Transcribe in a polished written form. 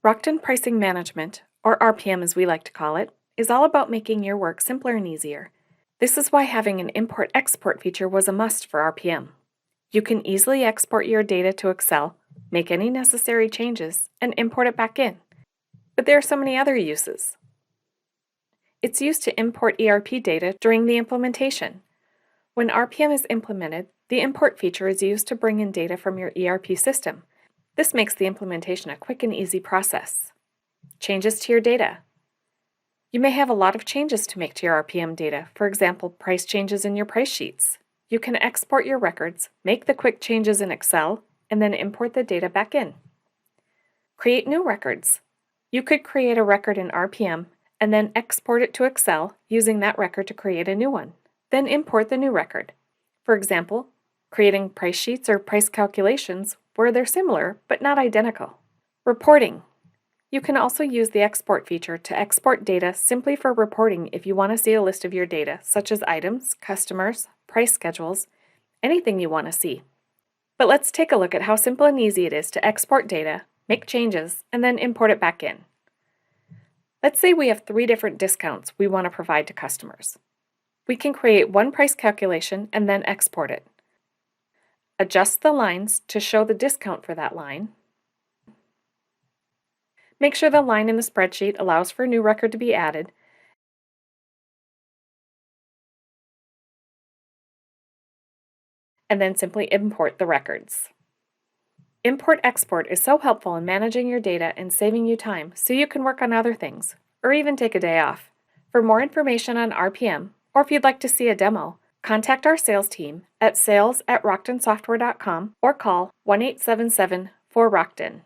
Rockton Pricing Management, or RPM as we like to call it, is all about making your work simpler and easier. This is why having an import-export feature was a must for RPM. You can easily export your data to Excel, make any necessary changes, and import it back in. But there are so many other uses. It's used to import ERP data during the implementation. When RPM is implemented, the import feature is used to bring in data from your ERP system. This makes the implementation a quick and easy process. Changes to your data. You may have a lot of changes to make to your RPM data, for example, price changes in your price sheets. You can export your records, make the quick changes in Excel, and then import the data back in. Create new records. You could create a record in RPM and then export it to Excel using that record to create a new one. Then import the new record. For example, creating price sheets or price calculations where they're similar but not identical. Reporting. You can also use the export feature to export data simply for reporting if you want to see a list of your data, such as items, customers, price schedules, anything you want to see. But let's take a look at how simple and easy it is to export data, make changes, and then import it back in. Let's say we have 3 different discounts we want to provide to customers. We can create one price calculation and then export it. Adjust the lines to show the discount for that line. Make sure the line in the spreadsheet allows for a new record to be added. And then simply import the records. Import-export is so helpful in managing your data and saving you time so you can work on other things, or even take a day off. For more information on RPM, or if you'd like to see a demo, contact our sales team at sales@rocktonsoftware.com or call 1-877-4-ROCKTON.